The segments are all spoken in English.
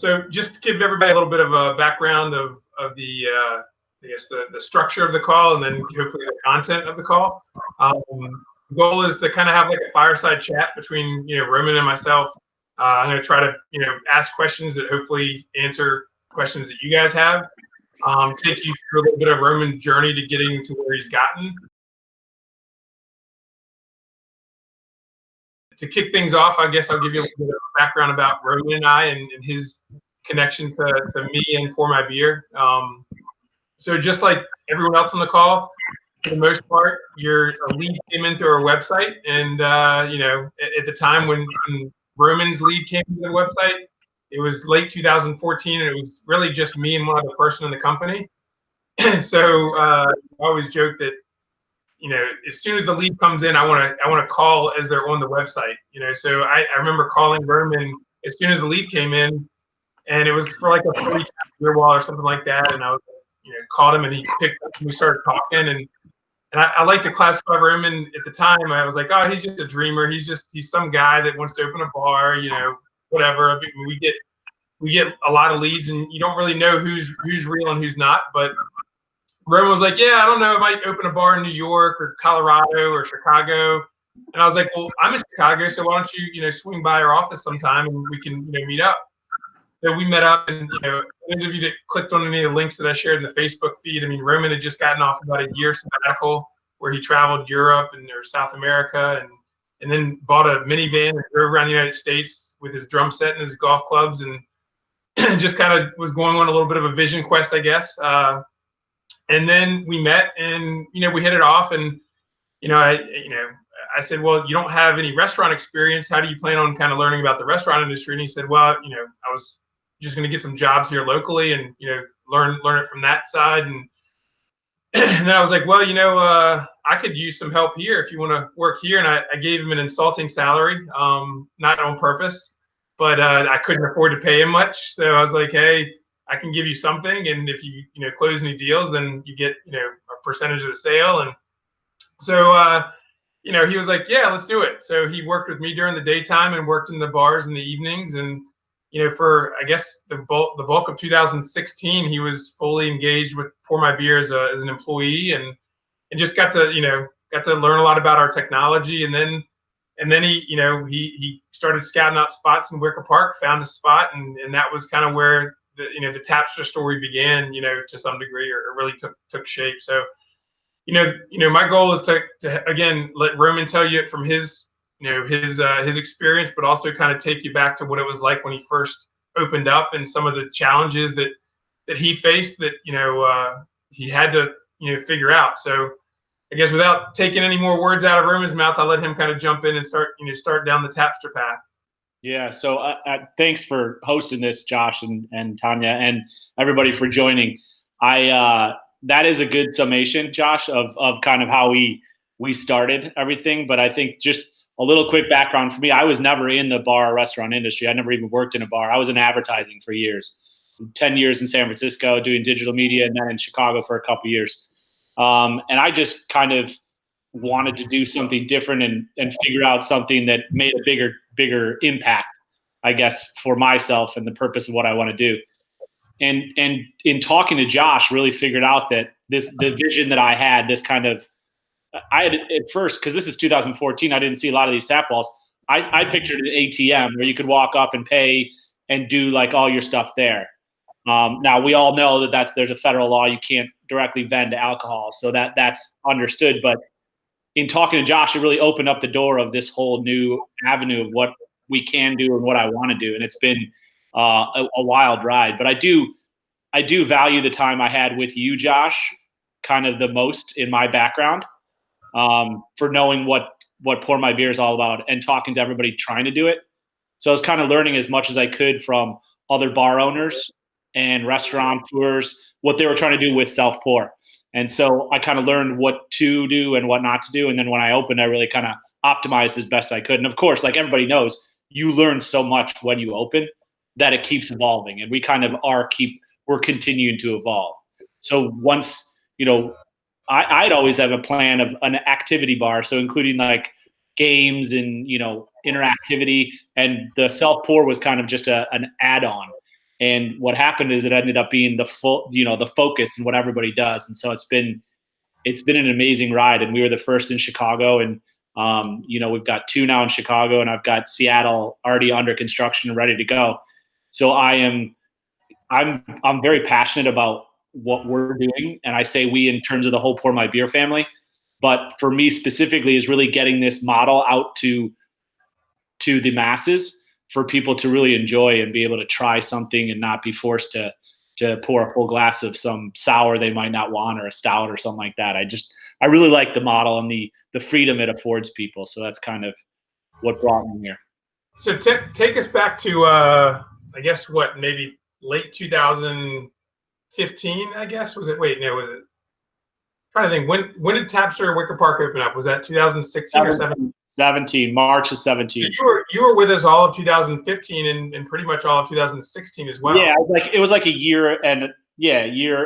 So just to give everybody a little bit of a background of the I guess the structure of the call, and then hopefully the content of the call. The goal is to kind of have like a fireside chat between Roman and myself. I'm going to try to ask questions that hopefully answer questions that you guys have. Take you through a little bit of Roman's journey to getting to where he's gotten. To kick things off, I guess I'll give you a little bit of background about Roman and I and his connection to me and PourMyBeer. So just like everyone else on the call, for the most part, a lead came in through our website, and at the time when Roman's lead came to the website, it was late 2014, and it was really just me and one other person in the company. So I always joke that as soon as the lead comes in, I want to call as they're on the website. So I remember calling Roman as soon as the lead came in, and it was for like a free beer wall or something like that, and I was called him, and he picked up, and we started talking, and I like to classify Roman at the time. I was like, oh, he's just a dreamer. He's some guy that wants to open a bar, whatever. I mean, we get a lot of leads, and you don't really know who's real and who's not. But Roman was like, yeah, I don't know, I might open a bar in New York or Colorado or Chicago. And I was like, well, I'm in Chicago, so why don't you swing by our office sometime and we can meet up. So we met up, and those of you that clicked on any of the links that I shared in the Facebook feed, I mean, Roman had just gotten off about a year sabbatical where he traveled Europe or South America, and then bought a minivan and drove around the United States with his drum set and his golf clubs, and just kind of was going on a little bit of a vision quest, I guess. And then we met, and we hit it off, and I said, well, you don't have any restaurant experience. How do you plan on kind of learning about the restaurant industry? And he said, well, I was just going to get some jobs here locally and learn it from that side. And then I was like, well, I could use some help here if you want to work here. And I gave him an insulting salary, not on purpose, but I couldn't afford to pay him much. So I was like, hey, I can give you something, and if you close any deals, then you get a percentage of the sale. And so he was like, yeah, let's do it. So he worked with me during the daytime and worked in the bars in the evenings. And for I guess the bulk of 2016, he was fully engaged with PourMyBeer as an employee, and just got to learn a lot about our technology. And then he started scouting out spots in Wicker Park, found a spot, and that was kind of where the Tapster story began, to some degree, or really took shape. So, my goal is to again let Roman tell you it from his experience, but also kind of take you back to what it was like when he first opened up, and some of the challenges that he faced that he had to figure out. So, I guess without taking any more words out of Roman's mouth, I'll let him kind of jump in and start down the Tapster path. Yeah, so thanks for hosting this, Josh and Tanya, and everybody for joining. That is a good summation, Josh, of kind of how we started everything. But I think just a little quick background for me, I was never in the bar or restaurant industry. I never even worked in a bar. I was in advertising for years, 10 years in San Francisco doing digital media, and then in Chicago for a couple years. And I just kind of wanted to do something different and figure out something that made a bigger impact, I guess, for myself and the purpose of what I want to do. And in talking to Josh, really figured out that the vision that I had, I had at first, because this is 2014, I didn't see a lot of these tap walls. I pictured an ATM where you could walk up and pay and do like all your stuff there. Now we all know that there's a federal law, you can't directly vend alcohol, so that's understood. But in talking to Josh, it really opened up the door of this whole new avenue of what we can do and what I want to do. And it's been a wild ride. But I do value the time I had with you, Josh, kind of the most in my background, for knowing what PourMyBeer is all about and talking to everybody trying to do it. So I was kind of learning as much as I could from other bar owners and restaurateurs, what they were trying to do with self-pour. And so I kind of learned what to do and what not to do. And then when I opened, I really kind of optimized as best I could. And of course, like everybody knows, you learn so much when you open that it keeps evolving. And we kind of we're continuing to evolve. So once, I'd always have a plan of an activity bar. So including like games and, interactivity, and the self-pour was kind of just an add-on. And what happened is it ended up being the focus and what everybody does. And so it's been an amazing ride. And we were the first in Chicago, and we've got 2 now in Chicago, and I've got Seattle already under construction and ready to go. So I'm very passionate about what we're doing, and I say we in terms of the whole Pour My Beer family. But for me specifically, is really getting this model out to the masses for people to really enjoy and be able to try something and not be forced to pour a full glass of some sour they might not want, or a stout or something like that. I really like the model and the freedom it affords people. So that's kind of what brought me here. So take us back to, I guess, maybe late 2015, I guess? Was it? Wait, no, was it? I'm trying to think. When did Tapster Wicker Park open up? Was that 2016 or 17? 17, March of 17. You were with us all of 2015 and pretty much all of 2016 as well. Yeah, it was like a year and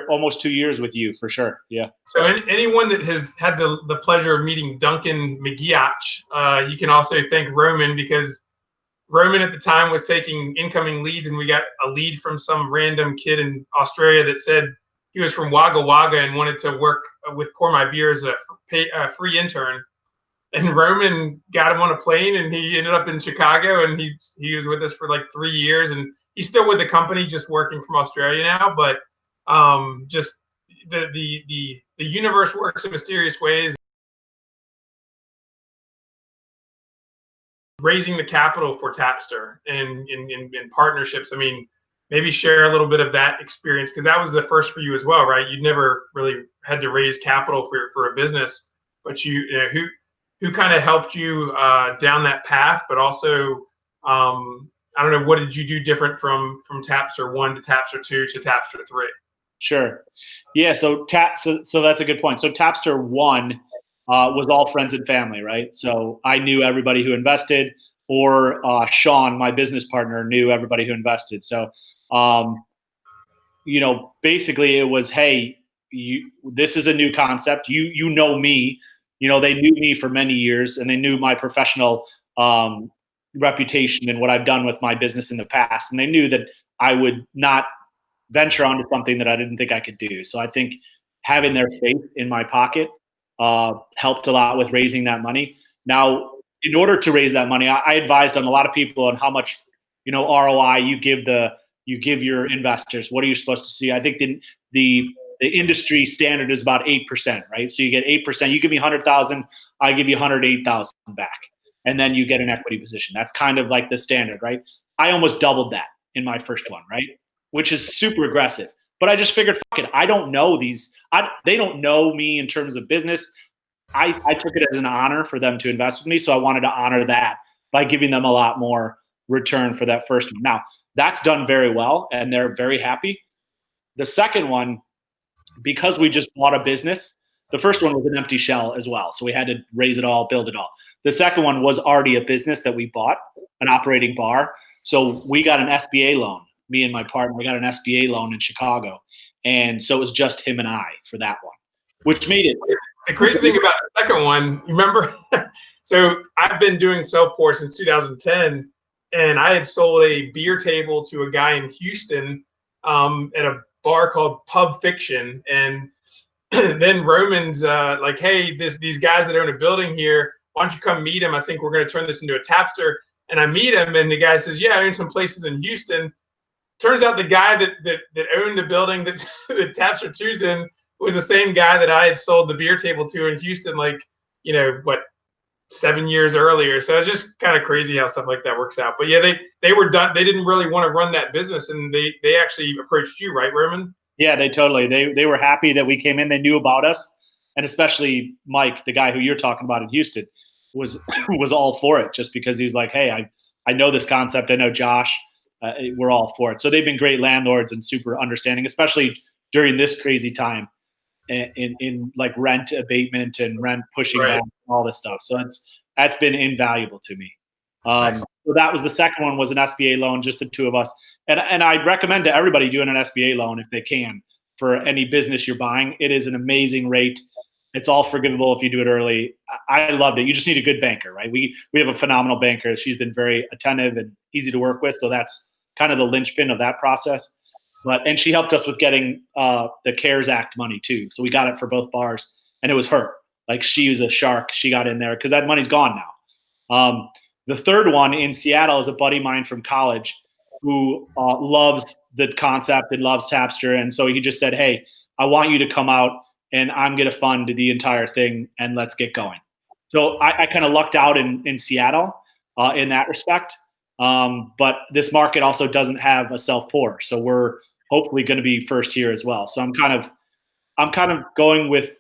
almost 2 years with you for sure. Yeah. So anyone that has had the pleasure of meeting Duncan McGeoch, you can also thank Roman, because Roman at the time was taking incoming leads, and we got a lead from some random kid in Australia that said he was from Wagga Wagga and wanted to work with Pour My Beer as a free intern. And Roman got him on a plane, and he ended up in Chicago, and he was with us for like 3 years, and he's still with the company, just working from Australia now. But just the universe works in mysterious ways. Raising the capital for Tapster and in partnerships. I mean, maybe share a little bit of that experience, because that was the first for you as well, right? You'd never really had to raise capital for a business, but who kind of helped you down that path, but also, I don't know, what did you do different from Tapster 1 to Tapster 2 to Tapster 3? Sure. Yeah. So that's a good point. So Tapster 1 was all friends and family, right? So I knew everybody who invested, or Sean, my business partner, knew everybody who invested. So, basically it was, hey, this is a new concept. You know me. They knew me for many years, and they knew my professional reputation and what I've done with my business in the past. And they knew that I would not venture onto something that I didn't think I could do. So I think having their faith in my pocket helped a lot with raising that money. Now, in order to raise that money, I advised on a lot of people on how much, ROI you give your investors. What are you supposed to see? I think the industry standard is about 8%, right? So you get 8%. You give me 100,000, I give you 108,000 back, and then you get an equity position. That's kind of like the standard, right? I almost doubled that in my first one, right? Which is super aggressive. But I just figured, fuck it, I don't know these. They don't know me in terms of business. I took it as an honor for them to invest with me, so I wanted to honor that by giving them a lot more return for that first one. Now, that's done very well, and they're very happy. The second one, because we just bought a business, the first one was an empty shell as well, so we had to raise it all, build it all. The second one was already a business that we bought, an operating bar. So we got an SBA loan. Me and my partner, we got an SBA loan in Chicago. And so it was just him and I for that one, which made it. The crazy thing about the second one, you remember? So I've been doing self-pour since 2010, and I had sold a beer table to a guy in Houston at a bar called Pub Fiction. And then Roman's like, hey, these guys that own a building here, why don't you come meet them? I think we're going to turn this into a Tapster. And I meet him, and the guy says, yeah, I own some places in Houston. Turns out the guy that owned the building that Tapster 2's in was the same guy that I had sold the beer table to in Houston, 7 years earlier. So it's just kind of crazy how stuff like that works out. But yeah, they were done. They didn't really want to run that business, and they actually approached you, right, Roman? Yeah, they were happy that we came in. They knew about us, and especially Mike, the guy who you're talking about in Houston, was all for it, just because he was like, hey, I know this concept. I know Josh. We're all for it. So they've been great landlords and super understanding, especially during this crazy time in like rent abatement and rent pushing back, all this stuff. So that's been invaluable to me. So that was the second one, was an SBA loan, just the two of us. And I recommend to everybody doing an SBA loan if they can for any business you're buying. It is an amazing rate. It's all forgivable if you do it early. I loved it. You just need a good banker, right? We have a phenomenal banker. She's been very attentive and easy to work with. So that's kind of the linchpin of that process. And she helped us with getting the CARES Act money too. So we got it for both bars, and it was her. Like, she was a shark. She got in there because that money's gone now. The third one in Seattle is a buddy of mine from college who loves the concept and loves Tapster. And so he just said, hey, I want you to come out and I'm going to fund the entire thing and let's get going. So I kind of lucked out in Seattle in that respect. But this market also doesn't have a self-pour. So we're hopefully going to be first here as well. So I'm kind of going with,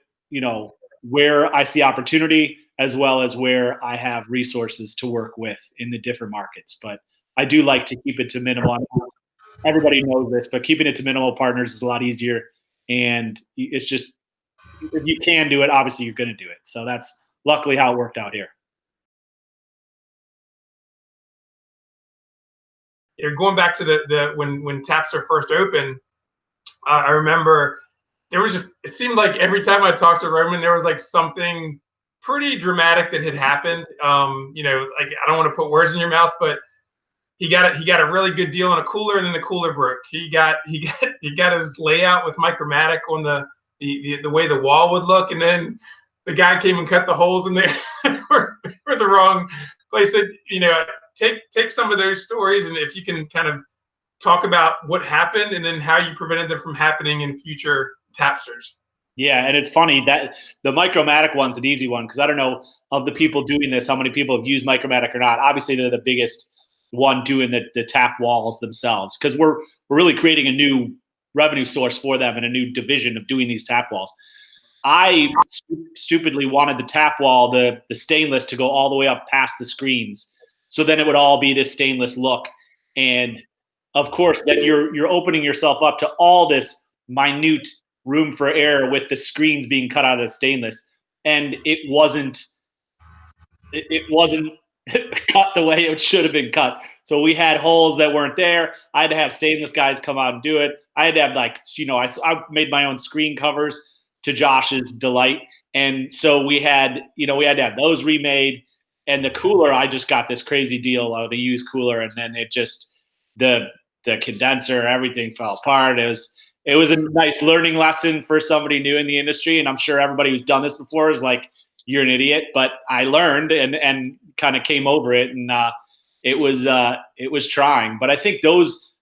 where I see opportunity as well as where I have resources to work with in the different markets. But I do like to keep it to minimal. Everybody knows this, but keeping it to minimal partners is a lot easier. And it's just, if you can do it, obviously you're going to do it. So that's luckily how it worked out here. Going back to the when Tapster first opened, I remember there was it seemed like every time I talked to Roman, there was like something pretty dramatic that had happened. Like, I don't want to put words in your mouth, but he got a really good deal on a cooler, and then the cooler broke. He got his layout with Micromatic on the way the wall would look, and then the guy came and cut the holes, and they were the wrong place. And, take some of those stories, and if you can kind of talk about what happened and then how you prevented them from happening in future Tapsters. Yeah, and it's funny that the Micromatic one's an easy one because I don't know of the people doing this, how many people have used Micromatic or not. Obviously, they're the biggest one doing the tap walls themselves because we're really creating a new revenue source for them and a new division of doing these tap walls. I stupidly wanted the tap wall, the stainless, to go all the way up past the screens. So then it would all be this stainless look. And of course, then you're opening yourself up to all this minute room for error with the screens being cut out of the stainless. And it wasn't cut the way it should have been cut. So we had holes that weren't there. I had to have stainless guys come out and do it. I had to have I made my own screen covers to Josh's delight. And so we had to have those remade. And the cooler, I just got this crazy deal of the used cooler, and then it just the condenser, everything fell apart. It was a nice learning lesson for somebody new in the industry, and I'm sure everybody who's done this before is like, you're an idiot. But I learned and kind of came over it, and it was trying. But I think those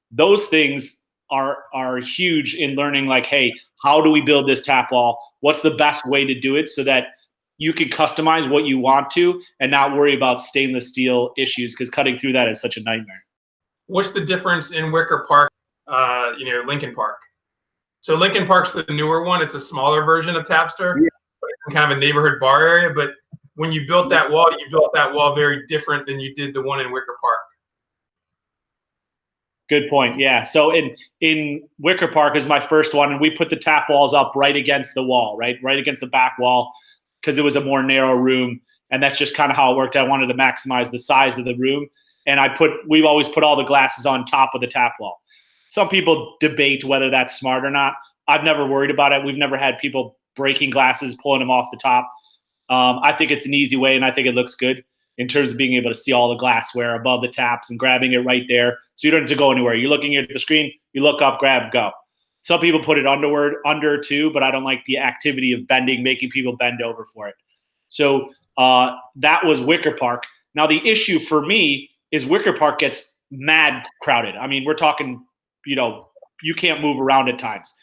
things are huge in learning, like, hey, how do we build this tap wall? What's the best way to do it so that you can customize what you want to and not worry about stainless steel issues, because cutting through that is such a nightmare. What's the difference in Wicker Park, Lincoln Park? So Lincoln Park's the newer one. It's a smaller version of Tapster, kind of a neighborhood bar area. But when you built that wall very different than you did the one in Wicker Park. Good point. Yeah. So in Wicker Park is my first one, and we put the tap walls up right against the wall, right against the back wall, because it was a more narrow room, and that's just kind of how it worked. I wanted to maximize the size of the room, and we've always put all the glasses on top of the tap wall. Some people debate whether that's smart or not. I've never worried about it. We've never had people breaking glasses, pulling them off the top. I think it's an easy way, and I think it looks good in terms of being able to see all the glassware above the taps and grabbing it right there. So you don't have to go anywhere. You're looking at the screen, you look up, grab, go. Some people put it under too, but I don't like the activity of bending, making people bend over for it. So that was Wicker Park. Now the issue for me is Wicker Park gets mad crowded. I mean, we're talking, you can't move around at times.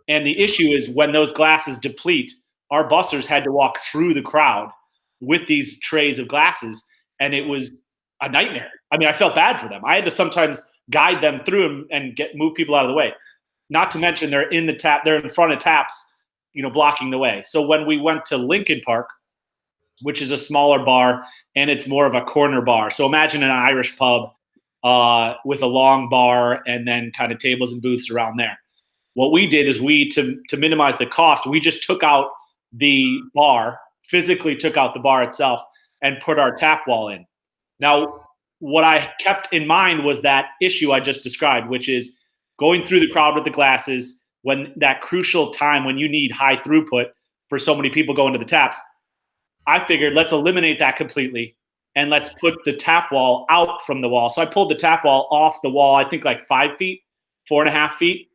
And the issue is when those glasses deplete, our bussers had to walk through the crowd with these trays of glasses, and it was a nightmare. I mean, I felt bad for them. I had to sometimes guide them through them and move people out of the way. Not to mention they're in front of taps, blocking the way. So when we went to Lincoln Park, which is a smaller bar, and it's more of a corner bar. So imagine an Irish pub with a long bar and then kind of tables and booths around there. What we did is to minimize the cost, we just took out the bar, physically took out the bar itself, and put our tap wall in. Now, what I kept in mind was that issue I just described, which is going through the crowd with the glasses when that crucial time when you need high throughput for so many people going to the taps. I figured let's eliminate that completely. and let's put the tap wall out from the wall. So I pulled the tap wall off the wall, I think like 5 feet, 4.5 feet.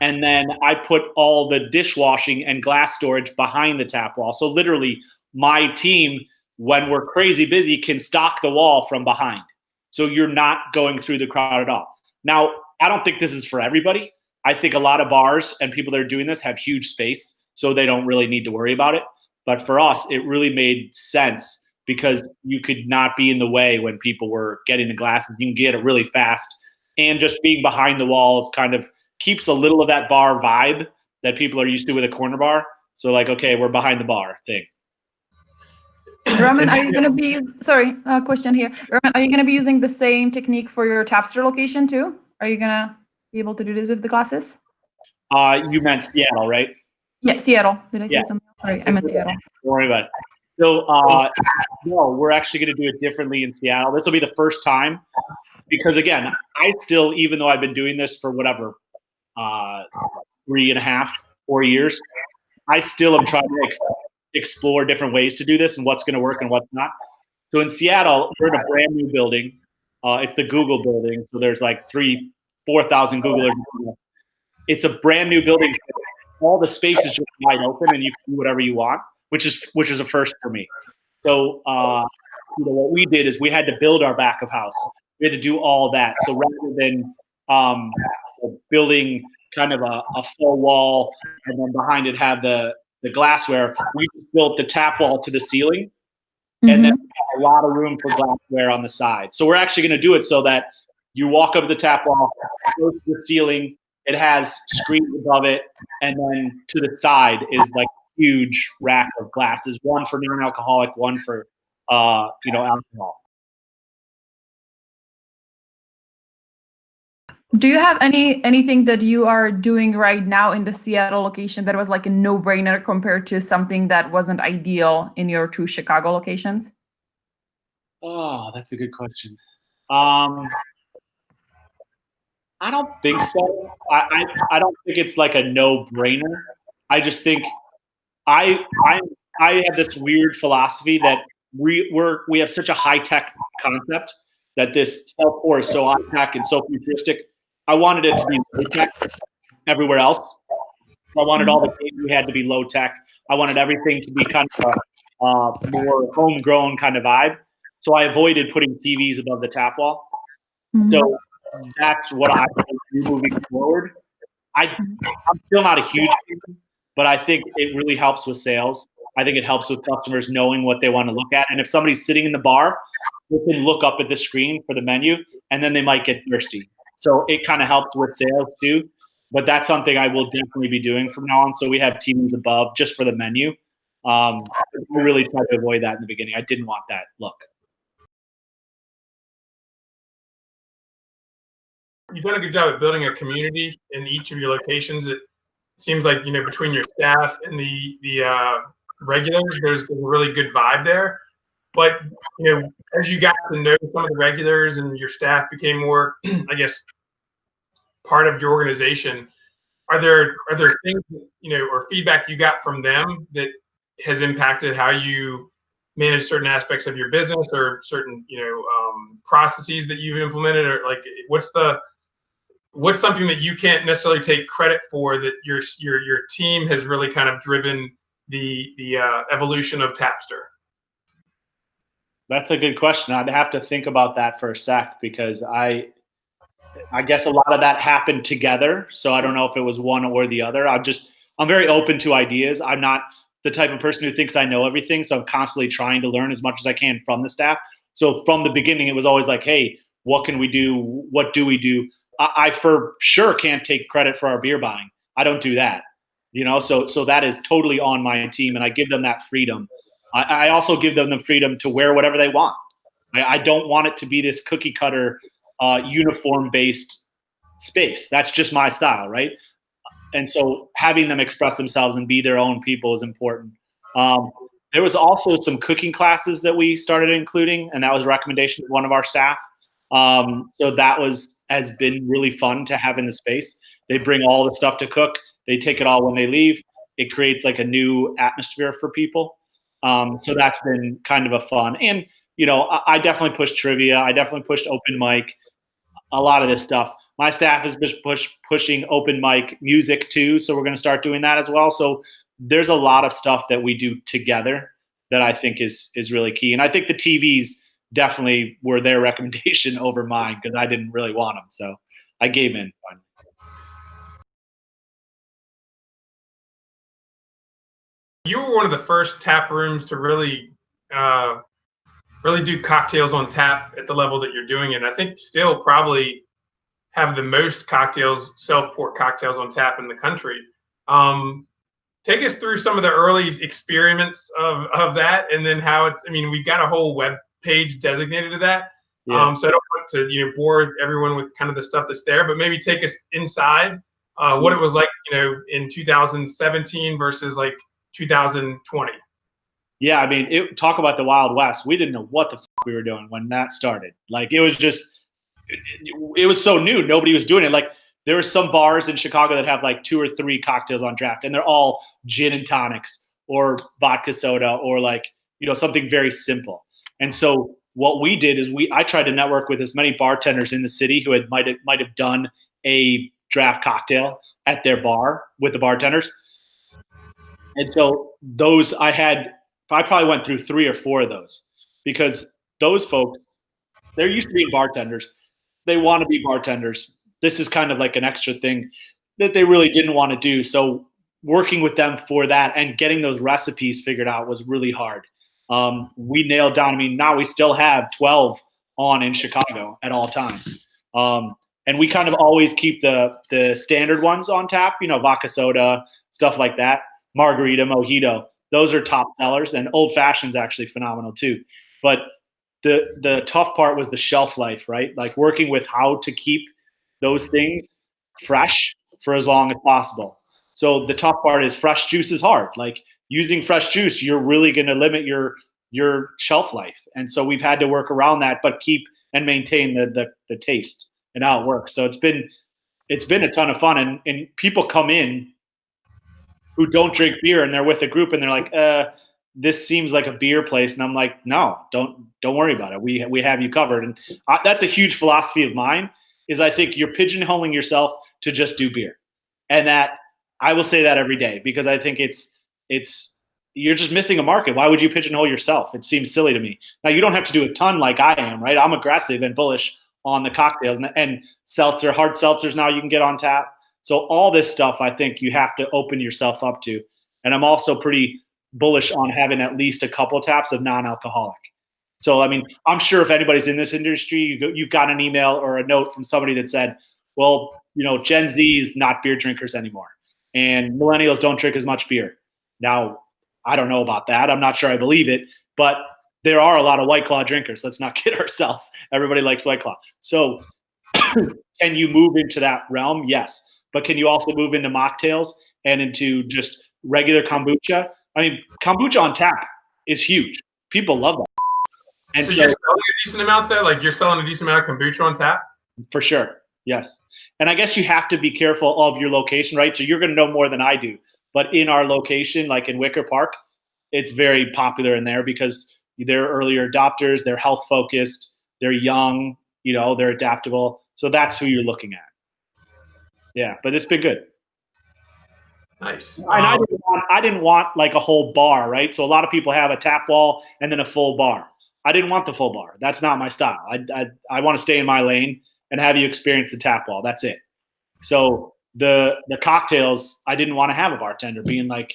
And then I put all the dishwashing and glass storage behind the tap wall. So literally my team, when we're crazy busy, can stock the wall from behind. So you're not going through the crowd at all. Now, I don't think this is for everybody. I think a lot of bars and people that are doing this have huge space, so they don't really need to worry about it. But for us, it really made sense because you could not be in the way when people were getting the glasses. You can get it really fast. And just being behind the walls kind of keeps a little of that bar vibe that people are used to with a corner bar. So like, okay, we're behind the bar thing. Roman, are you going to be, sorry, question here. Roman, are you going to be using the same technique for your Tapster location too? Are you going to be able to do this with the glasses? You meant Seattle, right? Yeah, Seattle. Did I say something? Sorry, I meant Seattle. Don't worry about it. So, no, we're actually going to do it differently in Seattle. This will be the first time because, again, I still, even though I've been doing this for whatever, 3.5, 4 years, I still am trying to explore different ways to do this and what's going to work and what's not. So in Seattle, we're in a brand new building. It's the Google building. So there's like 4,000 Googlers. It's a brand new building. All the space is just wide open and you can do whatever you want, which is a first for me. So what we did is we had to build our back of house. We had to do all that. So rather than building kind of a full wall and then behind it have the glassware, we built the tap wall to the ceiling and then a lot of room for glassware on the side. So we're actually going to do it so that you walk up the tap wall, go to the ceiling, it has screens above it, and then to the side is like a huge rack of glasses, one for non-alcoholic, one for alcohol. Do you have anything that you are doing right now in the Seattle location that was like a no-brainer compared to something that wasn't ideal in your 2 Chicago locations? Oh, that's a good question. I don't think so. I don't think it's like a no-brainer. I just think I have this weird philosophy that we have such a high-tech concept that this self-pour is so high-tech and so futuristic. I wanted it to be low-tech everywhere else. I wanted all the games we had to be low-tech. I wanted everything to be kind of a more homegrown kind of vibe. So I avoided putting TVs above the tap wall. So that's what I do moving forward. I'm still not a huge fan, but I think it really helps with sales. I think it helps with customers knowing what they want to look at. And if somebody's sitting in the bar, they can look up at the screen for the menu, and then they might get thirsty. So it kind of helps with sales too. But that's something I will definitely be doing from now on. So we have TVs above just for the menu. We really tried to avoid that in the beginning. I didn't want that look. You've done a good job at building a community in each of your locations. It seems like, between your staff and the regulars, there's a really good vibe there. But, as you got to know some of the regulars and your staff became more, I guess, part of your organization, are there things, or feedback you got from them that has impacted how you manage certain aspects of your business or certain, processes that you've implemented? Or like, what's something that you can't necessarily take credit for that your team has really kind of driven the evolution of Tapster? That's a good question. I'd have to think about that for a sec because I guess a lot of that happened together. So I don't know if it was one or the other. I'm very open to ideas. I'm not the type of person who thinks I know everything. So I'm constantly trying to learn as much as I can from the staff. So from the beginning, it was always like, hey, what can we do? What do we do? I for sure can't take credit for our beer buying. I don't do that. So that is totally on my team, and I give them that freedom. I also give them the freedom to wear whatever they want. I don't want it to be this cookie cutter, uniform-based space. That's just my style, right? And so having them express themselves and be their own people is important. There was also some cooking classes that we started including, and that was a recommendation of one of our staff. So that has been really fun to have in the space. They bring all the stuff to cook. They take it all when they leave. It creates like a new atmosphere for people. So that's been kind of a fun. And, I definitely pushed trivia. I definitely pushed open mic, a lot of this stuff. My staff has been pushing open mic music too, so we're going to start doing that as well. So there's a lot of stuff that we do together that I think is really key. And I think the TVs definitely were their recommendation over mine because I didn't really want them. So I gave in. You were one of the first tap rooms to really do cocktails on tap at the level that you're doing it. I think still probably have the most cocktails, self-pour cocktails on tap in the country. Take us through some of the early experiments of that, and then how it's. I mean, we've got a whole web page designated to that. Yeah. So I don't want to bore everyone with kind of the stuff that's there, but maybe take us inside what it was like, in 2017 versus like 2020. Yeah, I mean, talk about the Wild West. We didn't know what the we were doing when that started. Like, it was just. It was so new. Nobody was doing it. Like, there were some bars in Chicago that have like 2 or 3 cocktails on draft, and they're all gin and tonics or vodka soda or like, something very simple. And so what we did is I tried to network with as many bartenders in the city who might have done a draft cocktail at their bar with the bartenders. And so I probably went through 3 or 4 of those, because those folks, they're used to being bartenders. They want to be bartenders. This is kind of like an extra thing that they really didn't want to do. So working with them for that and getting those recipes figured out was really hard. We nailed down, now we still have 12 on in Chicago at all times. And we kind of always keep the standard ones on tap, vodka soda, stuff like that. Margarita, mojito, those are top sellers, and old fashioned's actually phenomenal too. But the tough part was the shelf life, right? Like, working with how to keep those things fresh for as long as possible. So the tough part is fresh juice is hard. Like, using fresh juice, you're really going to limit your shelf life. And so we've had to work around that, but keep and maintain the taste and how it works. So it's been a ton of fun. And people come in who don't drink beer, and they're with a group, and they're like, this seems like a beer place. And I'm like, no, don't worry about it. We have you covered. And that's a huge philosophy of mine, is I think you're pigeonholing yourself to just do beer. And that, I will say that every day, because I think you're just missing a market. Why would you pigeonhole yourself? It seems silly to me. Now, you don't have to do a ton like I am, right? I'm aggressive and bullish on the cocktails, and seltzer, hard seltzers now you can get on tap. So all this stuff, I think you have to open yourself up to. And I'm also pretty bullish on having at least a couple taps of non-alcoholic. So, I'm sure if anybody's in this industry, you've got an email or a note from somebody that said, well, Gen Z is not beer drinkers anymore, and millennials don't drink as much beer. Now, I don't know about that. I'm not sure I believe it, but there are a lot of White Claw drinkers. Let's not kid ourselves. Everybody likes White Claw. So can you move into that realm? Yes. But can you also move into mocktails and into just regular kombucha? Kombucha on tap is huge. People love that. And so you're selling a decent amount there? Like, you're selling a decent amount of kombucha on tap? For sure, yes. And I guess you have to be careful of your location, right? So you're going to know more than I do. But in our location, like in Wicker Park, it's very popular in there because they're earlier adopters, they're health focused, they're young, they're adaptable. So that's who you're looking at. Yeah, but it's been good. Nice. And I didn't want like a whole bar, right? So a lot of people have a tap wall and then a full bar. I didn't want the full bar. That's not my style. I want to stay in my lane and have you experience the tap wall. That's it. So the cocktails, I didn't want to have a bartender being like,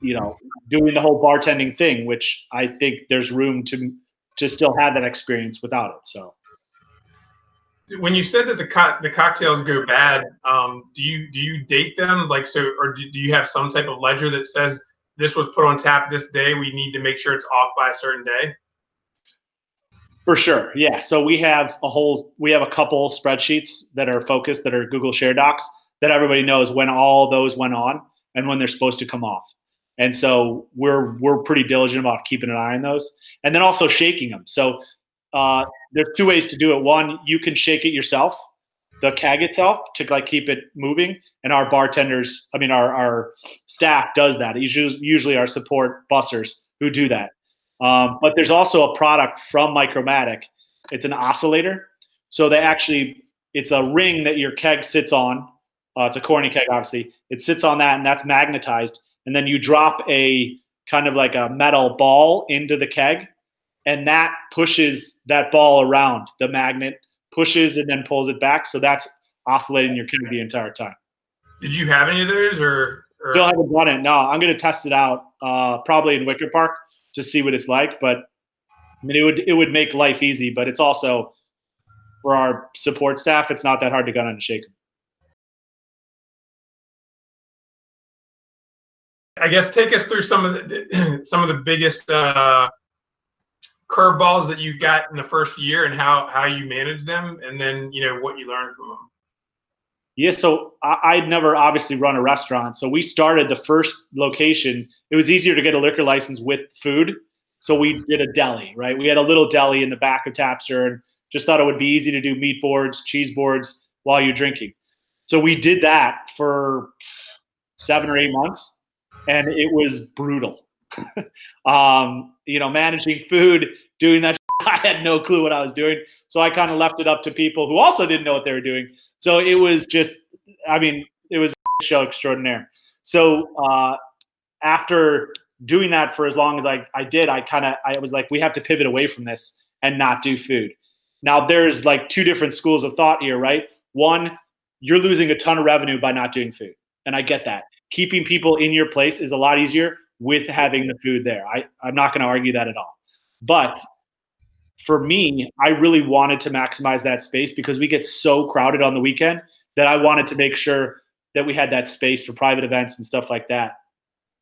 doing the whole bartending thing, which I think there's room to still have that experience without it. So. When you said that the cocktails go bad, do you date them, like, so, or do you have some type of ledger that says this was put on tap this day, we need to make sure it's off by a certain day? For sure, yeah. So we have a couple spreadsheets that are focused, that are Google Share Docs, that everybody knows when all those went on and when they're supposed to come off. And so we're pretty diligent about keeping an eye on those, and then also shaking them. So there's 2 ways to do it. One, you can shake it yourself, the keg itself, to like keep it moving. And our bartenders, our staff does that. Usually our support bussers who do that. But there's also a product from Micromatic. It's an oscillator. So it's a ring that your keg sits on. It's a corny keg, obviously. It sits on that, and that's magnetized. And then you drop a kind of like a metal ball into the keg, and that pushes that ball around. The magnet pushes and then pulls it back. So that's oscillating your keg the entire time. Did you have any of those, or? Still haven't done it. No, I'm going to test it out probably in Wicker Park to see what it's like. But I mean, it would make life easy, but it's also for our support staff, it's not that hard to gun and shake them. I guess take us through some of the biggest curveballs that you got in the first year and how you managed them, and then what you learned from them. Yeah, so I'd never obviously run a restaurant. So we started the first location. It was easier to get a liquor license with food. So we did a deli, right? We had a little deli in the back of Tapster and just thought it would be easy to do meat boards, cheese boards while you're drinking. So we did that for 7 or 8 months, and it was brutal. Managing food, doing that, I had no clue what I was doing. So I kind of left it up to people who also didn't know what they were doing. So it was just, it was a show extraordinaire. So after doing that for as long as I did, I was like, we have to pivot away from this and not do food. Now there's like 2 different schools of thought here, right? One, you're losing a ton of revenue by not doing food. And I get that. Keeping people in your place is a lot easier with having the food there. I'm not going to argue that at all. But for me, I really wanted to maximize that space because we get so crowded on the weekend that I wanted to make sure that we had that space for private events and stuff like that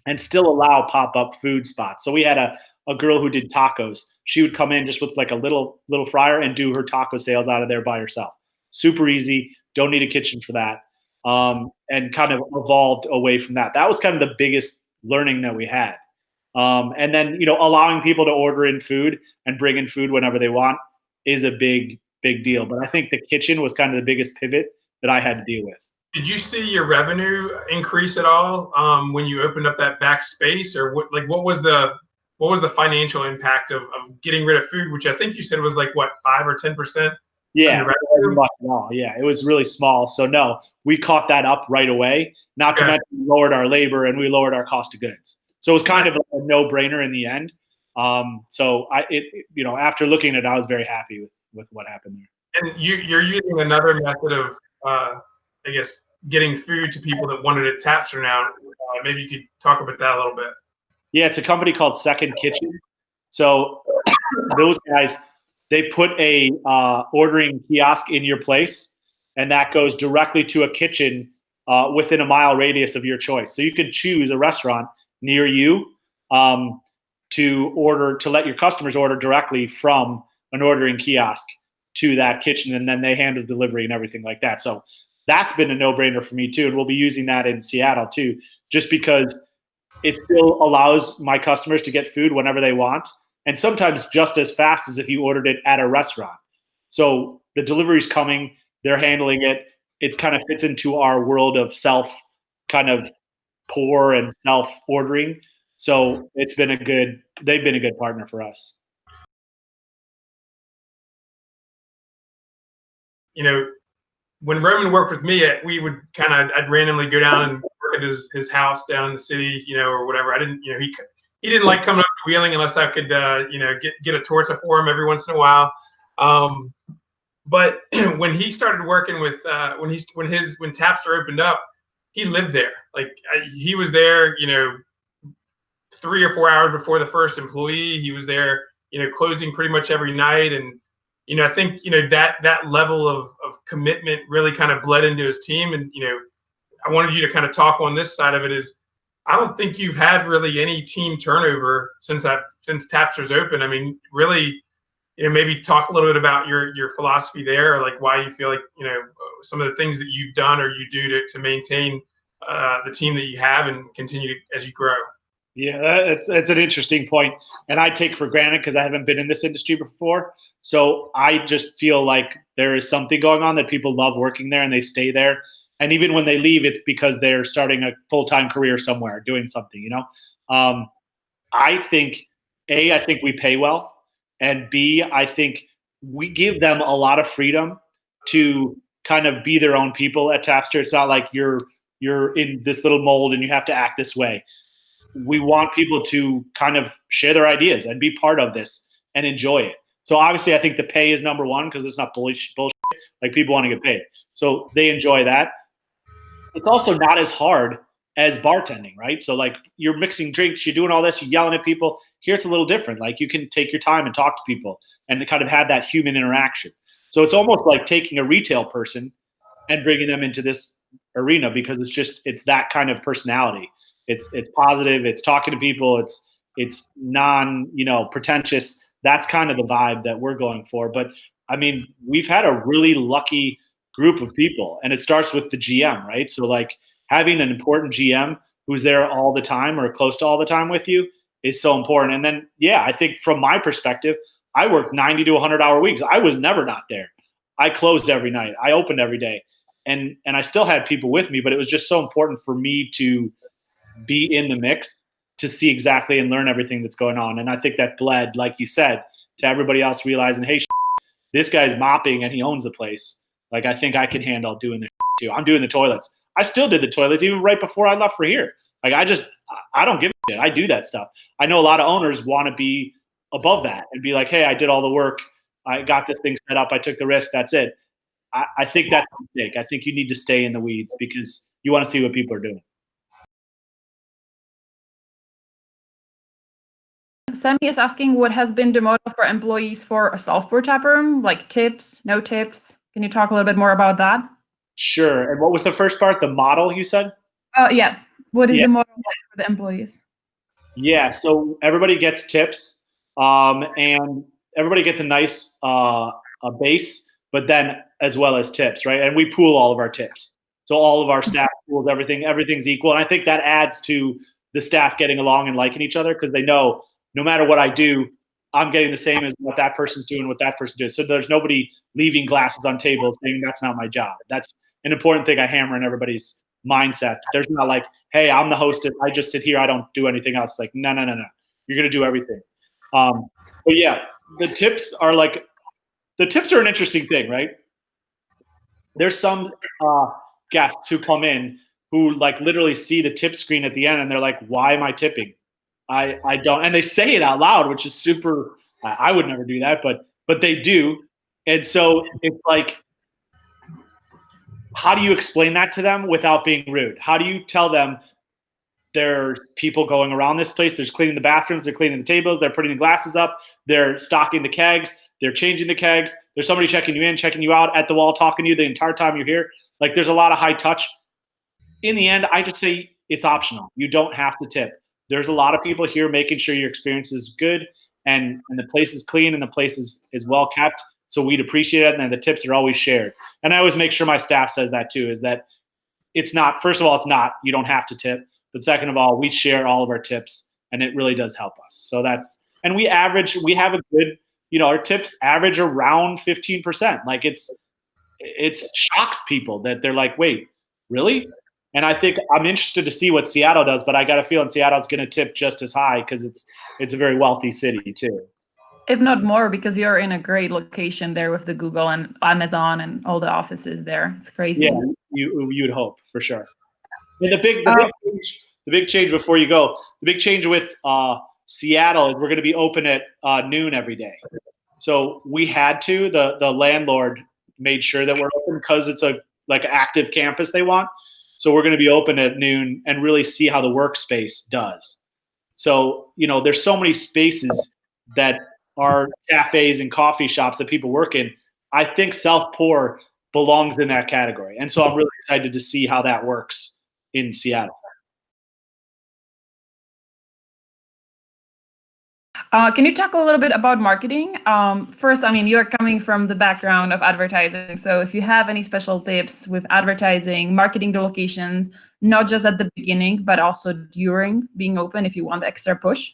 and still allow pop-up food spots. So we had a girl who did tacos. She would come in just with like a little fryer and do her taco sales out of there by herself. Super easy. Don't need a kitchen for that. And kind of evolved away from that. That was kind of the biggest learning that we had. And then, allowing people to order in food and bring in food whenever they want is a big, big deal. But I think the kitchen was kind of the biggest pivot that I had to deal with. Did you see your revenue increase at all when you opened up that back space, or what was the financial impact of getting rid of food, which I think you said was like what, 5 or 10%? Yeah, it was really small. So no, we caught that up right away. Not to mention we lowered our labor and we lowered our cost of goods. So it was kind of a no-brainer in the end. After looking at it, I was very happy with what happened there. And you're using another method of, getting food to people that wanted it Tapster now. Maybe you could talk about that a little bit. Yeah, it's a company called Second Kitchen. So those guys, they put a ordering kiosk in your place, and that goes directly to a kitchen within a mile radius of your choice. So you could choose a restaurant near you to let your customers order directly from an ordering kiosk to that kitchen, and then they handle delivery and everything like that. So that's been a no-brainer for me too, and we'll be using that in Seattle too, just because it still allows my customers to get food whenever they want, and sometimes just as fast as if you ordered it at a restaurant. So the delivery's coming, they're handling it. It kind of fits into our world of self kind of pour and self-ordering. So they've been a good partner for us. When Roman worked with me, I'd randomly go down and work at his house down in the city, or whatever. I didn't, he didn't like coming up to Wheeling unless I could, get a torta for him every once in a while. But when he started working with, when Tapster opened up, he lived there. He was there, 3 or 4 hours before the first employee. He was there, closing pretty much every night. And, I think, that level of commitment really kind of bled into his team. And, I wanted you to kind of talk on this side of it is, I don't think you've had really any team turnover since Tapster's open. I mean, really, maybe talk a little bit about your philosophy there, or like why you feel like, some of the things that you've done or you do to maintain the team that you have and continue as you grow. Yeah, it's an interesting point, and I take for granted because I haven't been in this industry before. So I just feel like there is something going on that people love working there and they stay there. And even when they leave, it's because they're starting a full-time career somewhere, doing something, I think A, I think we pay well, and B, I think we give them a lot of freedom to kind of be their own people at Tapster. It's not like you're in this little mold and you have to act this way. We want people to kind of share their ideas and be part of this and enjoy it. So obviously I think the pay is number one because it's not bullshit. Like people want to get paid. So they enjoy that. It's also not as hard as bartending, right? So like you're mixing drinks, you're doing all this, you're yelling at people. Here it's a little different. Like you can take your time and talk to people and to kind of have that human interaction. So it's almost like taking a retail person and bringing them into this arena because it's that kind of personality. It's positive, it's talking to people, it's non, pretentious. That's kind of the vibe that we're going for. But I mean, we've had a really lucky group of people, and it starts with the GM, right? So like having an important GM who's there all the time or close to all the time with you is so important. And then, yeah, I think from my perspective, I worked 90 to 100-hour weeks. I was never not there. I closed every night. I opened every day. And I still had people with me, but it was just so important for me to be in the mix to see exactly and learn everything that's going on. And I think that bled, like you said, to everybody else realizing, hey, this guy's mopping and he owns the place. Like, I think I can handle doing this too. I'm doing the toilets. I still did the toilets even right before I left for here. Like, I don't give a shit. I do that stuff. I know a lot of owners want to be above that and be like, hey, I did all the work. I got this thing set up. I took the risk. That's it. I think that's a mistake. I think you need to stay in the weeds because you want to see what people are doing. Sammy is asking what has been the model for employees for a self-pour taproom, like tips, no tips. Can you talk a little bit more about that? Sure. And what was the first part? The model you said? Yeah. What is the model like for the employees? Yeah. So everybody gets tips, and everybody gets a nice a base, but then as well as tips, right? And we pool all of our tips. So all of our staff pools everything. Everything's equal. And I think that adds to the staff getting along and liking each other because they know no matter what I do, I'm getting the same as what that person's doing, what that person does. So there's nobody leaving glasses on tables saying that's not my job. That's an important thing I hammer in everybody's mindset. There's not like, hey, I'm the hostess. I just sit here. I don't do anything else. Like, no. You're going to do everything. But yeah, the tips are an interesting thing, right? There's some guests who come in who like literally see the tip screen at the end and they're like, why am I tipping? I don't, and they say it out loud, which is super, I would never do that, but they do. And so it's like, how do you explain that to them without being rude? How do you tell them there's people going around this place, there's cleaning the bathrooms, they're cleaning the tables, they're putting the glasses up, they're stocking the kegs, they're changing the kegs, there's somebody checking you in, checking you out at the wall, talking to you the entire time you're here. Like there's a lot of high touch. In the end, I just say it's optional. You don't have to tip. There's a lot of people here making sure your experience is good and the place is clean and the place is well kept. So we'd appreciate it. And then the tips are always shared. And I always make sure my staff says that too, is that it's not, first of all, it's not, you don't have to tip. But second of all, we share all of our tips and it really does help us. So that's, and we have a good, our tips average around 15%. Like it shocks people that they're like, wait, really? And I think I'm interested to see what Seattle does, but I got a feeling Seattle's going to tip just as high because it's a very wealthy city too. If not more, because you're in a great location there with the Google and Amazon and all the offices there. It's crazy. Yeah, you'd hope for sure. And the big change before you go, the big change with Seattle is we're going to be open at noon every day. So we had to, the landlord made sure that we're open because it's an active campus they want. So we're going to be open at noon and really see how the workspace does. So, there's so many spaces that are cafes and coffee shops that people work in. I think self-pour belongs in that category. And so I'm really excited to see how that works in Seattle. Can you talk a little bit about marketing? First, you're coming from the background of advertising. So if you have any special tips with advertising, marketing the locations, not just at the beginning, but also during being open, if you want the extra push.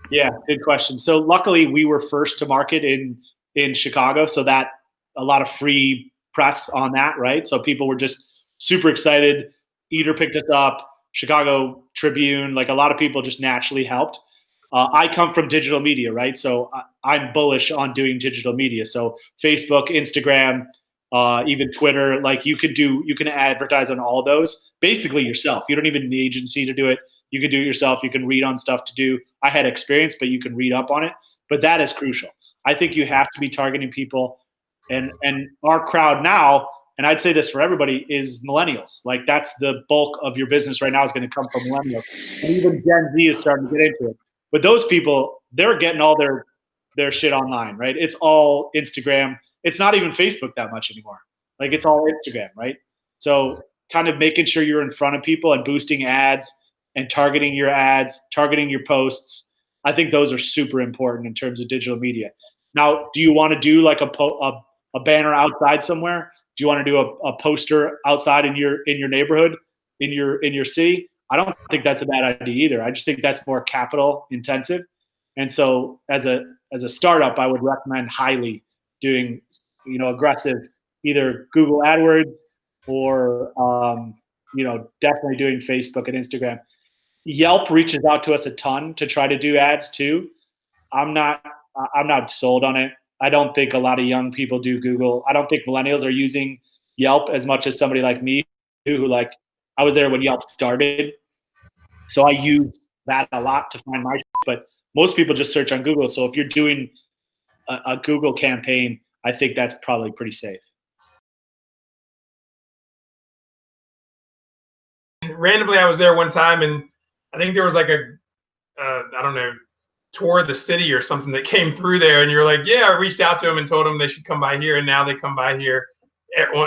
Yeah, good question. So luckily we were first to market in Chicago. So that a lot of free press on that, right? So people were just super excited. Eater picked us up, Chicago Tribune, like a lot of people just naturally helped. I come from digital media, right? So I'm bullish on doing digital media. So Facebook, Instagram, even Twitter, like you can advertise on all those basically yourself. You don't even need an agency to do it. You can do it yourself. You can read on stuff to do. I had experience, but you can read up on it. But that is crucial. I think you have to be targeting people, and our crowd now, and I'd say this for everybody, is millennials. Like that's the bulk of your business right now is going to come from millennials. And even Gen Z is starting to get into it. But those people, they're getting all their shit online, right? It's all Instagram. It's not even Facebook that much anymore. Like it's all Instagram, right? So kind of making sure you're in front of people and boosting ads and targeting your ads, targeting your posts. I think those are super important in terms of digital media. Now, do you want to do like a banner outside somewhere? Do you want to do a poster outside in your neighborhood, in your city? I don't think that's a bad idea either. I just think that's more capital intensive. And so as a startup, I would recommend highly doing, aggressive either Google AdWords or, definitely doing Facebook and Instagram. Yelp reaches out to us a ton to try to do ads too. I'm not sold on it. I don't think a lot of young people do Google. I don't think millennials are using Yelp as much as somebody like me who like, I was there when Yelp started. So I use that a lot to find my, but most people just search on Google. So if you're doing a Google campaign, I think that's probably pretty safe. Randomly, I was there one time, and I think there was like I don't know, tour of the city or something that came through there, and you're like, yeah, I reached out to them and told them they should come by here, and now they come by here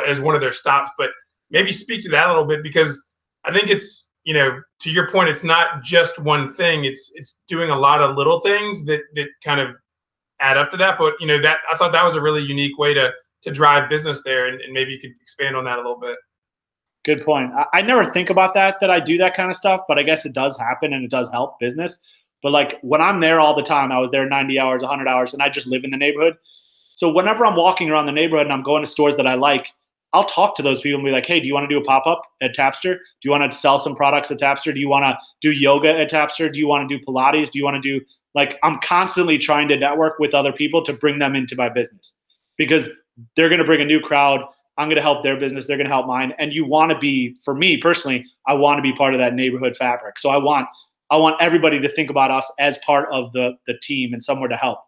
as one of their stops. But maybe speak to that a little bit, because I think it's, to your point, it's not just one thing. It's doing a lot of little things that kind of add up to that. But that I thought that was a really unique way to drive business there, and maybe you could expand on that a little bit. Good point. I never think about that I do that kind of stuff, but I guess it does happen and it does help business. But like when I'm there all the time, I was there 90 hours, 100 hours, and I just live in the neighborhood. So whenever I'm walking around the neighborhood and I'm going to stores that I like, I'll talk to those people and be like, hey, do you want to do a pop-up at Tapster? Do you want to sell some products at Tapster? Do you want to do yoga at Tapster? Do you want to do Pilates? Do you want to do, like, I'm constantly trying to network with other people to bring them into my business, because they're going to bring a new crowd. I'm going to help their business. They're going to help mine. And you want to be, for me personally, I want to be part of that neighborhood fabric. So I want everybody to think about us as part of the team and somewhere to help.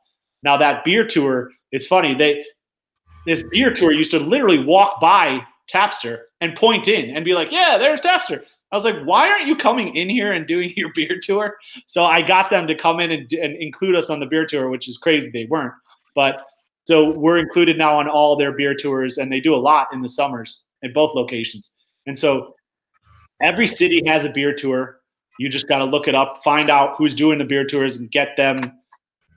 Now that beer tour, it's funny. This beer tour used to literally walk by Tapster and point in and be like, yeah, there's Tapster. I was like, why aren't you coming in here and doing your beer tour? So I got them to come in and include us on the beer tour, which is crazy. They weren't. But so we're included now on all their beer tours, and they do a lot in the summers at both locations. And so every city has a beer tour. You just got to look it up, find out who's doing the beer tours, and get them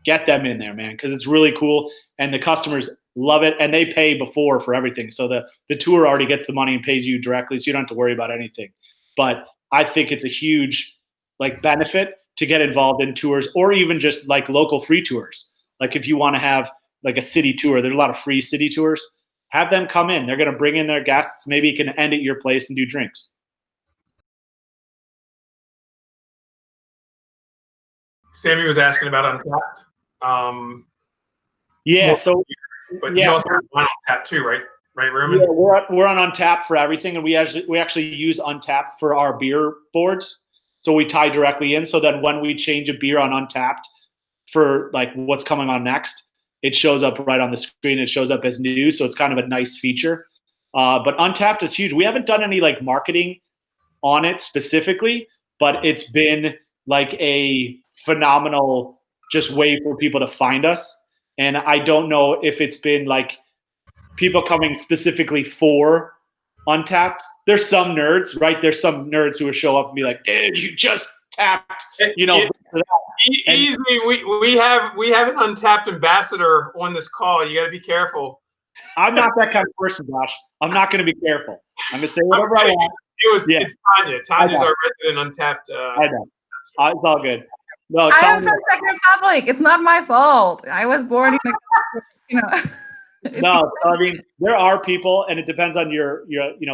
in there, man, because it's really cool. And the customers love it, and they pay before for everything. So the tour already gets the money and pays you directly, so you don't have to worry about anything. But I think it's a huge benefit to get involved in tours, or even just like local free tours. Like if you want to have like a city tour, there's a lot of free city tours. Have them come in. They're going to bring in their guests. Maybe you can end at your place and do drinks. Sammy was asking about Untapped. Yeah. So, but you also have Untapped too, right? Right, Roman? Yeah, we're on Untapped for everything, and we actually use Untapped for our beer boards. So we tie directly in. So then when we change a beer on Untapped for like what's coming on next, it shows up right on the screen. It shows up as new. So it's kind of a nice feature. But Untapped is huge. We haven't done any like marketing on it specifically, but it's been like a phenomenal just way for people to find us. And I don't know if it's been like people coming specifically for Untapped. There's some nerds, right? There's some nerds who will show up and be like, dude, you just tapped, Easy. We have an Untapped ambassador on this call. You got to be careful. I'm not that kind of person, Josh. I'm not going to be careful. I'm going to say whatever I want. It's Tanya. Tanya's our resident Untapped. I know. It's all good. No, I am from Czech Republic. It's not my fault. I was born in the, No, I mean, there are people, and it depends on your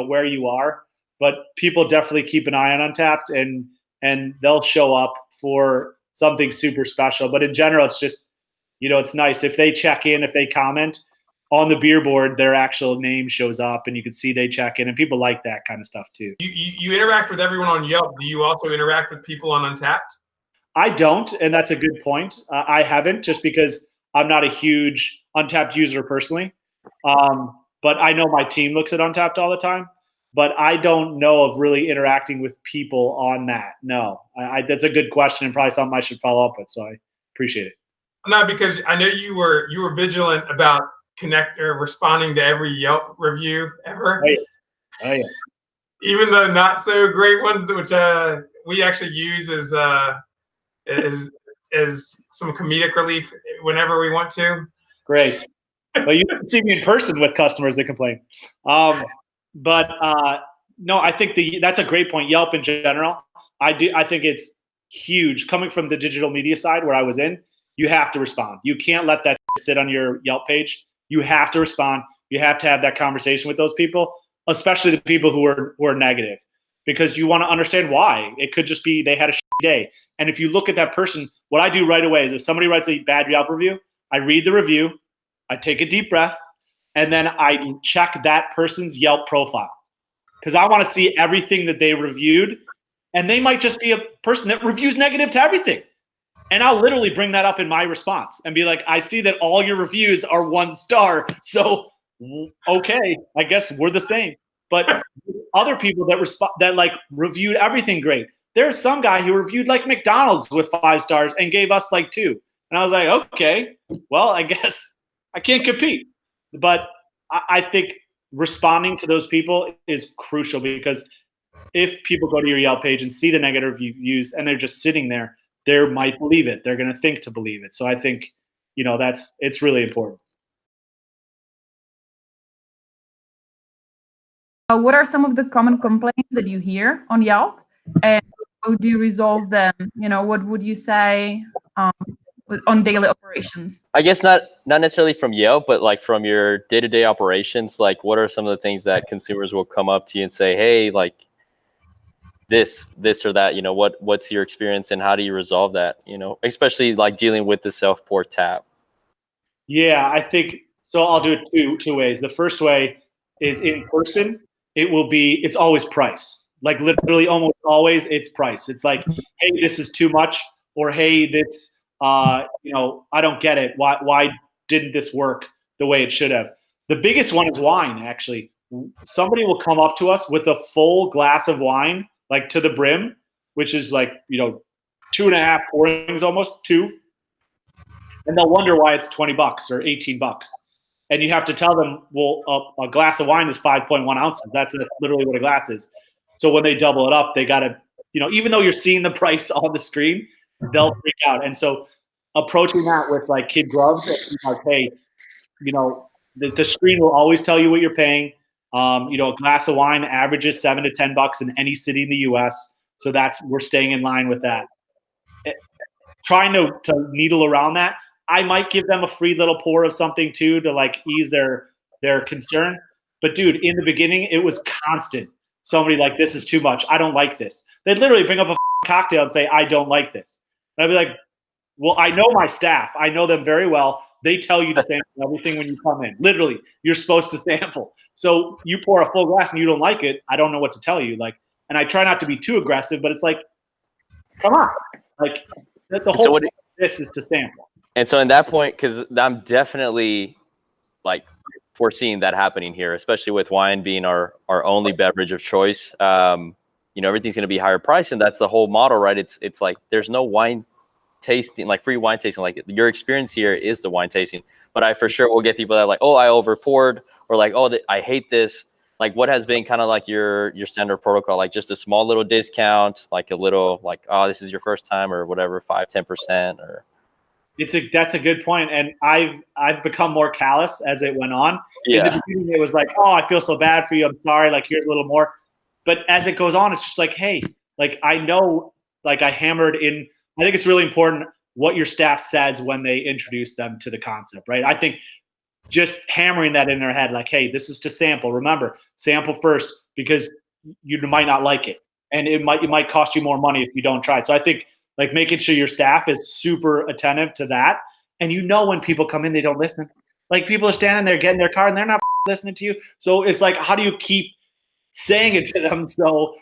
where you are, but people definitely keep an eye on Untapped, and they'll show up for something super special. But in general, it's just, it's nice if they check in, if they comment on the beer board, their actual name shows up and you can see they check in, and people like that kind of stuff too. You interact with everyone on Yelp. Do you also interact with people on Untapped? I don't, and that's a good point. I haven't, just because I'm not a huge Untapped user personally. But I know my team looks at Untapped all the time. But I don't know of really interacting with people on that. No, that's a good question and probably something I should follow up with. So I appreciate it. No, because I know you were vigilant about responding to every Yelp review ever. Oh yeah. Even the not so great ones, which we actually use as some comedic relief whenever we want to. Great. But you can see me in person with customers that complain. But no, I think that's a great point. Yelp in general, I think it's huge. Coming from the digital media side where I was in, you have to respond. You can't let that sit on your Yelp page. You have to respond. You have to have that conversation with those people, especially the people who are negative, because you want to understand why. It could just be they had a shitty day. And if you look at that person, what I do right away is if somebody writes a bad Yelp review, I read the review, I take a deep breath, and then I check that person's Yelp profile, because I want to see everything that they reviewed. And they might just be a person that reviews negative to everything. And I'll literally bring that up in my response and be like, I see that all your reviews are 1 star. So, okay, I guess we're the same. But other people that reviewed everything great. There's some guy who reviewed like McDonald's with 5 stars and gave us like 2. And I was like, okay, well, I guess I can't compete. But I think responding to those people is crucial, because if people go to your Yelp page and see the negative reviews and they're just sitting there, they might believe it. They're going to think to believe it. So I think, it's really important. What are some of the common complaints that you hear on Yelp, and how do you resolve them? What would you say on daily operations? I guess not necessarily from Yelp, but like from your day-to-day operations. Like, what are some of the things that consumers will come up to you and say, hey, like this or that, what's your experience and how do you resolve that? Especially like dealing with the self-pour tap. Yeah, I think so. I'll do it two ways. The first way is in person. It's always price. Like literally almost always it's price. It's like, hey, this is too much, or hey, this, I don't get it. Why didn't this work the way it should have? The biggest one is wine, actually. Somebody will come up to us with a full glass of wine, like to the brim, which is like, 2.5 pourings, almost 2. And they'll wonder why it's $20 or $18. And you have to tell them, well, a glass of wine is 5.1 ounces. That's literally what a glass is. So when they double it up, they got to, even though you're seeing the price on the screen, they'll freak out. And so approaching that with like kid gloves, like, hey, the screen will always tell you what you're paying. A glass of wine averages $7 to $10 in any city in the U.S. So we're staying in line with that. Trying to needle around that. I might give them a free little pour of something too to like ease their concern. But dude, in the beginning, it was constant. Somebody like, this is too much. I don't like this. They'd literally bring up a cocktail and say, I don't like this. And I'd be like, well, I know my staff. I know them very well. They tell you to sample everything when you come in. Literally, you're supposed to sample. So you pour a full glass and you don't like it, I don't know what to tell you. Like, and I try not to be too aggressive, but it's like, come on. Like, the whole point of this is to sample. And so in that point, because I'm definitely like foreseeing that happening here, especially with wine being our only beverage of choice. Everything's going to be higher priced, and that's the whole model, right? It's like there's no wine tasting, like free wine tasting. Like your experience here is the wine tasting. But I for sure will get people that are like, oh, I over poured, or like, oh, I hate this. Like, what has been kind of like your standard protocol? Like just a small little discount, like a little, like, oh, this is your first time, or whatever, 5-10%, or. That's a good point, and I've become more callous as it went on. Yeah. In the beginning, it was like, oh, I feel so bad for you. I'm sorry. Like, here's a little more. But as it goes on, it's just like, hey, like I know, like I hammered in. I think it's really important what your staff says when they introduce them to the concept, right? I think just hammering that in their head, like, hey, this is to sample. Remember, sample first, because you might not like it, and it might cost you more money if you don't try it. So I think like making sure your staff is super attentive to that. And you know, when people come in, they don't listen. Like people are standing there getting their car and they're not listening to you. So it's like, how do you keep saying it to them? So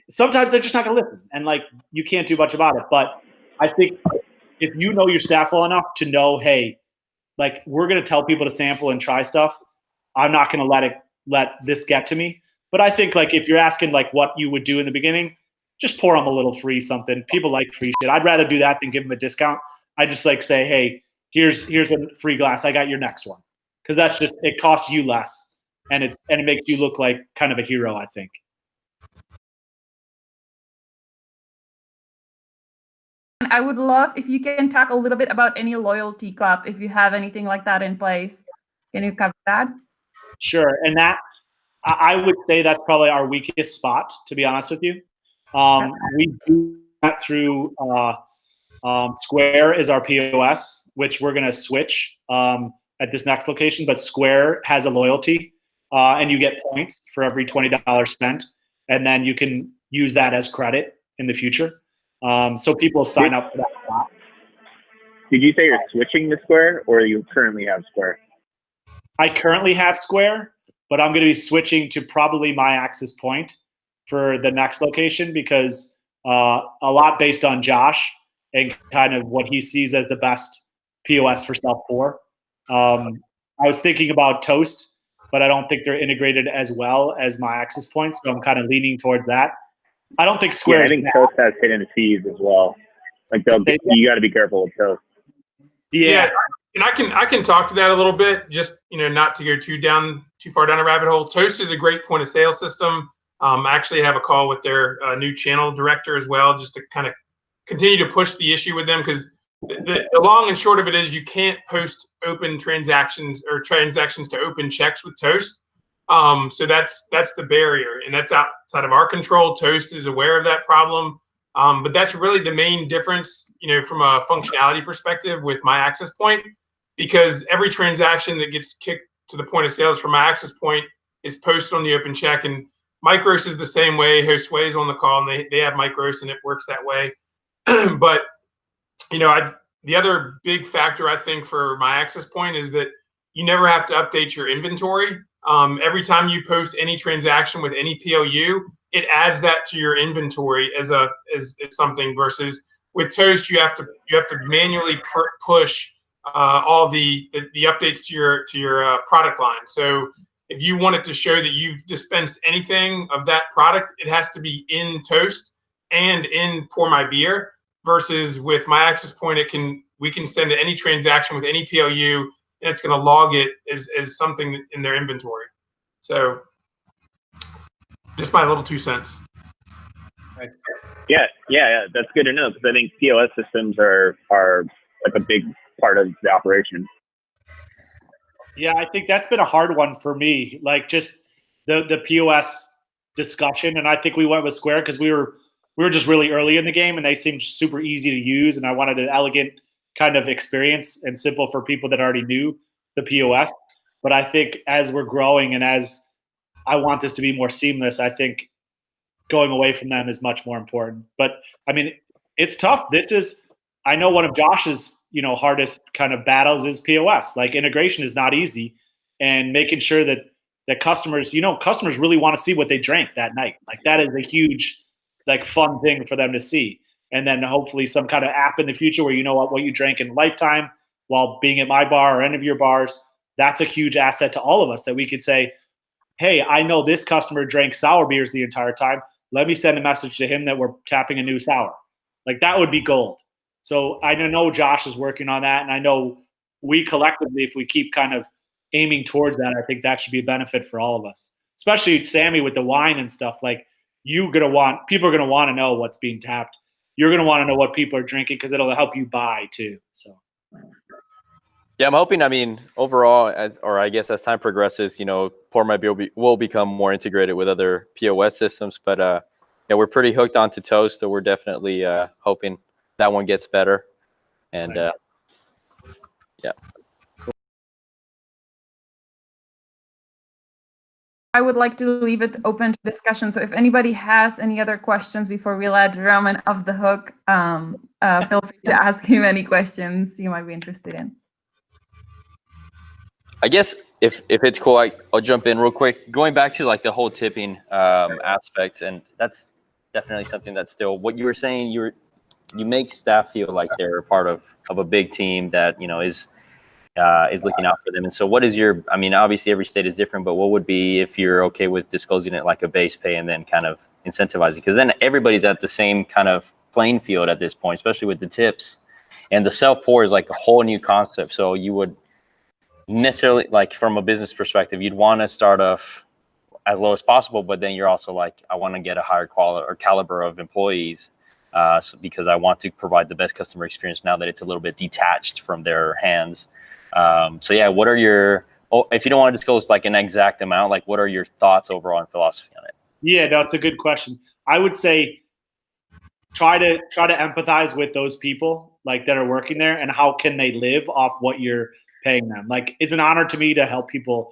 sometimes they're just not gonna listen, and like you can't do much about it. But I think if you know your staff well enough to know, hey, like we're gonna tell people to sample and try stuff, I'm not gonna let this get to me. But I think like if you're asking like what you would do in the beginning, just pour them a little free something. People like free shit. I'd rather do that than give them a discount. I just like say, hey, here's a free glass. I got your next one, because that's just, it costs you less, and it makes you look like kind of a hero, I think. I would love if you can talk a little bit about any loyalty club, if you have anything like that in place. Can you cover that? Sure. And that, I would say that's probably our weakest spot, to be honest with you. We do that through Square is our POS, which we're going to switch at this next location. But Square has a loyalty, and you get points for every $20 spent. And then you can use that as credit in the future. So people sign up for that. Did you say you're switching to Square, or you currently have Square? I currently have Square, but I'm going to be switching to probably My Access Point for the next location, because a lot based on Josh and kind of what he sees as the best POS for self-pour. I was thinking about Toast, but I don't think they're integrated as well as My Access Point, so I'm kind of leaning towards that. I don't think Square. Yeah, I think Toast has hidden fees as well. Like you got to be careful with Toast. Yeah, and I can talk to that a little bit. Just not to go too far down a rabbit hole. Toast is a great point of sale system. I actually have a call with their new channel director as well, just to kind of continue to push the issue with them, because the long and short of it is you can't post open transactions or transactions to open checks with Toast. So that's the barrier, and that's outside of our control. Toast is aware of that problem, but that's really the main difference, from a functionality perspective with My Access Point, because every transaction that gets kicked to the point of sales from My Access Point is posted on the open check, and Micros is the same way. Josue is on the call, and they have Micros, and it works that way. But the other big factor I think for My Access Point is that you never have to update your inventory. Every time you post any transaction with any POU, it adds that to your inventory as something, versus with Toast you have to manually push all the updates to your product line. So if you want it to show that you've dispensed anything of that product, it has to be in Toast and in PourMyBeer. Versus with My Access Point, we can send any transaction with any POU, and it's going to log it as something in their inventory. So just my little 2 cents. Yeah, that's good to know, because I think POS systems are like a big part of the operation. Yeah, I think that's been a hard one for me, like just the POS discussion. And I think we went with Square because we were just really early in the game, and they seemed super easy to use, and I wanted an elegant kind of experience and simple for people that already knew the POS. But I think as we're growing and as I want this to be more seamless, I think going away from them is much more important. But I mean, it's tough. I know one of Josh's, hardest kind of battles is POS. Like integration is not easy, and making sure that customers, customers really want to see what they drank that night. Like that is a huge, like fun thing for them to see. And then hopefully some kind of app in the future where you know what you drank in lifetime while being at my bar or any of your bars. That's a huge asset to all of us, that we could say, hey, I know this customer drank sour beers the entire time. Let me send a message to him that we're tapping a new sour. Like that would be gold. So I know Josh is working on that, and I know we collectively, if we keep kind of aiming towards that, I think that should be a benefit for all of us, especially Sammy with the wine and stuff. Like people are going to want to know what's being tapped. You're going to want to know what people are drinking, because it'll help you buy too. So. Yeah, I'm hoping, overall, as time progresses, PourMyBeer will become more integrated with other POS systems. But we're pretty hooked onto Toast, so we're definitely hoping that one gets better. And yeah. I would like to leave it open to discussion. So if anybody has any other questions before we let Roman off the hook, feel free to ask him any questions you might be interested in. I guess if it's cool, I'll jump in real quick. Going back to like the whole tipping aspect, and that's definitely something that's still what you were saying. You make staff feel like they're a part of a big team that is looking out for them. And so what is your, I mean, obviously every state is different, but what would be if you're okay with disclosing it like a base pay and then kind of incentivizing? Because then everybody's at the same kind of playing field at this point, especially with the tips. And the self-pour is like a whole new concept. So you would necessarily, like from a business perspective, you'd want to start off as low as possible, but then you're also like, I want to get a higher quality or caliber of employees because I want to provide the best customer experience now that it's a little bit detached from their hands. So yeah, what are your, if you don't want to disclose like an exact amount, like what are your thoughts overall and philosophy on it? Yeah, no, it's a good question. I would say try to empathize with those people like that are working there and how can they live off what you're paying them. Like it's an honor to me to help people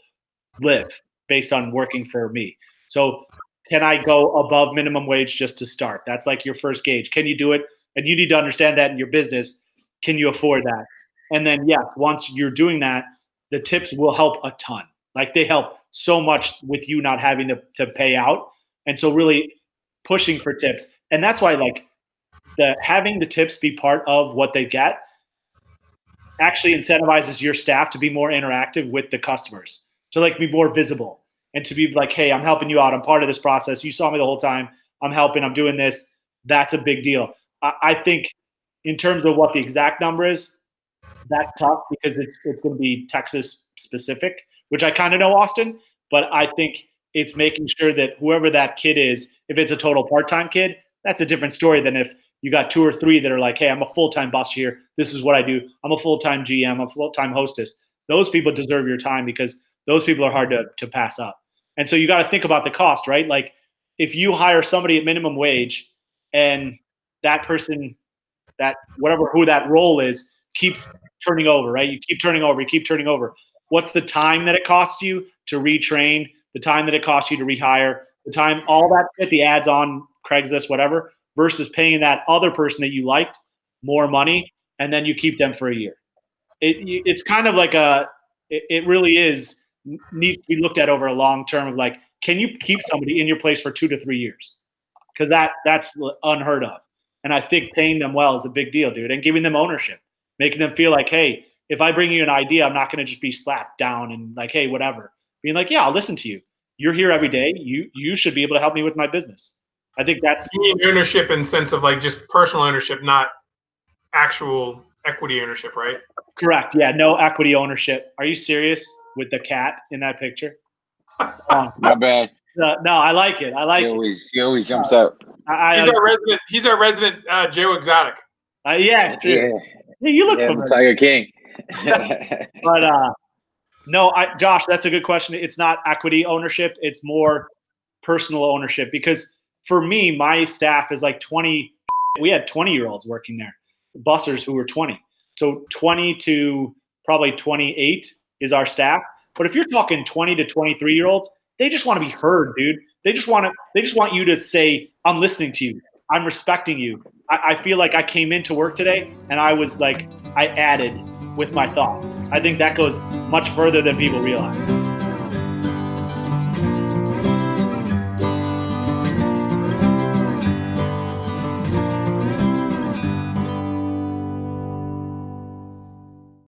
live based on working for me. So can I go above minimum wage just to start? That's like your first gauge. Can you do it? And you need to understand that in your business. Can you afford that? And then, yeah, once you're doing that, the tips will help a ton. Like they help so much with you not having to pay out. And so really pushing for tips. And that's why like having the tips be part of what they get actually incentivizes your staff to be more interactive with the customers, to like be more visible and to be like, hey, I'm helping you out. I'm part of this process. You saw me the whole time. I'm helping. I'm doing this. That's a big deal. I think in terms of what the exact number is, that's tough because it's going to be Texas specific, which I kind of know Austin, but I think it's making sure that whoever that kid is, if it's a total part-time kid, that's a different story than if you got 2 or 3 that are like, hey, I'm a full-time boss here. This is what I do. I'm a full-time GM, I'm a full-time hostess. Those people deserve your time because those people are hard to pass up. And so you got to think about the cost, right? Like if you hire somebody at minimum wage and that person, that whatever, who that role is, keeps turning over, right? You keep turning over. What's the time that it costs you to retrain, the time that it costs you to rehire, the time, all that shit, the ads on Craigslist, whatever, versus paying that other person that you liked more money and then you keep them for a year. It's kind of like it really is needs to be looked at over a long term of like, can you keep somebody in your place for 2 to 3 years? Because that's unheard of. And I think paying them well is a big deal, dude, and giving them ownership. Making them feel like, hey, if I bring you an idea, I'm not going to just be slapped down and like, hey, whatever. Being like, yeah, I'll listen to you. You're here every day. You should be able to help me with my business. I think that's you need ownership in the sense of like just personal ownership, not actual equity ownership, right? Correct. Yeah, no equity ownership. Are you serious with the cat in that picture? Not bad. No, I like it. I like it. He always jumps out. He's our resident Joe Exotic. Yeah, true. Yeah. Yeah, you look familiar. Tiger King. But no, Josh, that's a good question. It's not equity ownership. It's more personal ownership because for me, my staff is like 20. We had 20-year-olds working there, bussers who were 20. So 20 to probably 28 is our staff. But if you're talking 20 to 23-year-olds, they just want to be heard, dude. They just want you to say, I'm listening to you. I'm respecting you. I feel like I came into work today and I was like, I added with my thoughts. I think that goes much further than people realize.